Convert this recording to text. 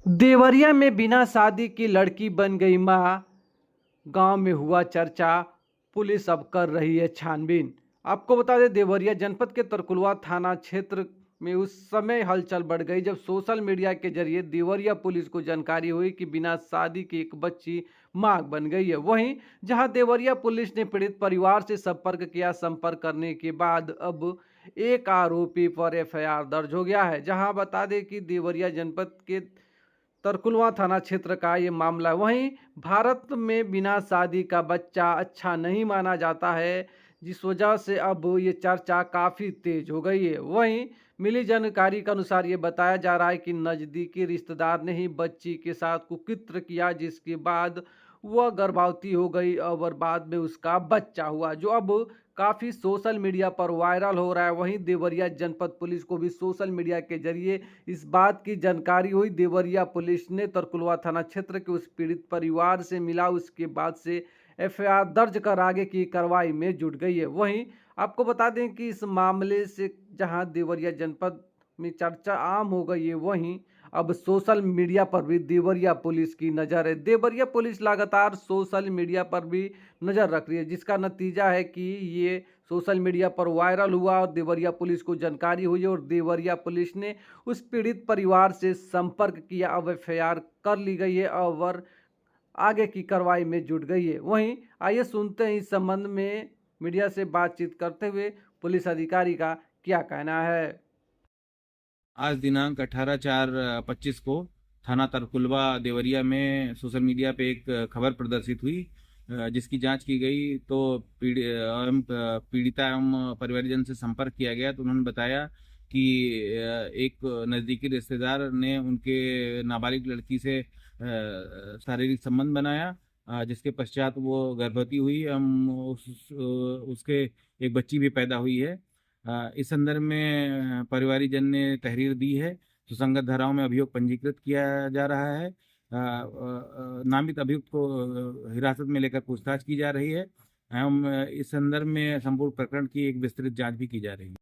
देवरिया में बिना शादी की लड़की बन गई मां। गांव में हुआ चर्चा। पुलिस अब कर रही है छानबीन। आपको बता दें, देवरिया जनपद के तरकुलवा थाना क्षेत्र में उस समय हलचल बढ़ गई जब सोशल मीडिया के जरिए देवरिया पुलिस को जानकारी हुई कि बिना शादी की एक बच्ची मां बन गई है। वहीं जहां देवरिया पुलिस ने पीड़ित परिवार से संपर्क किया, संपर्क करने के बाद अब एक आरोपी पर एफआईआर दर्ज हो गया है। जहां बता दें कि देवरिया जनपद के तरकुलवा थाना क्षेत्र का ये मामला है। वहीं भारत में बिना शादी का बच्चा अच्छा नहीं माना जाता है, जिस वजह से अब ये चर्चा काफ़ी तेज हो गई है। वहीं मिली जानकारी के अनुसार ये बताया जा रहा है कि नज़दीकी रिश्तेदार ने ही बच्ची के साथ कुकृत्य किया, जिसके बाद वह गर्भवती हो गई और बाद में उसका बच्चा हुआ, जो अब काफ़ी सोशल मीडिया पर वायरल हो रहा है। वहीं देवरिया जनपद पुलिस को भी सोशल मीडिया के जरिए इस बात की जानकारी हुई। देवरिया पुलिस ने तरकुलवा थाना क्षेत्र के उस पीड़ित परिवार से मिला, उसके बाद से एफआईआर दर्ज कर आगे की कार्रवाई में जुट गई है। वहीं आपको बता दें कि इस मामले से जहां देवरिया जनपद में चर्चा आम हो गई है, वहीं अब सोशल मीडिया पर भी देवरिया पुलिस की नज़र है। देवरिया पुलिस लगातार सोशल मीडिया पर भी नज़र रख रही है, जिसका नतीजा है कि ये सोशल मीडिया पर वायरल हुआ और देवरिया पुलिस को जानकारी हुई और देवरिया पुलिस ने उस पीड़ित परिवार से संपर्क किया। अब एफआईआर कर ली गई है और आगे की कार्रवाई में जुट गई है। वहीं आइए सुनते हैं इस संबंध में मीडिया से बातचीत करते हुए पुलिस अधिकारी का क्या कहना है। आज दिनांक 18/4/25 को थाना तरकुलवा देवरिया में सोशल मीडिया पे एक खबर प्रदर्शित हुई, जिसकी जांच की गई तो पीड़िता एवं परिवारजन से संपर्क किया गया तो उन्होंने बताया कि एक नज़दीकी रिश्तेदार ने उनके नाबालिग लड़की से शारीरिक संबंध बनाया, जिसके पश्चात वो गर्भवती हुई एवं उसके एक बच्ची भी पैदा हुई है। इस संदर्भ में परिवारीजन ने तहरीर दी है। सुसंगत धाराओं में अभियोग पंजीकृत किया जा रहा है। नामित अभियुक्त को हिरासत में लेकर पूछताछ की जा रही है एवं इस संदर्भ में संपूर्ण प्रकरण की एक विस्तृत जांच भी की जा रही है।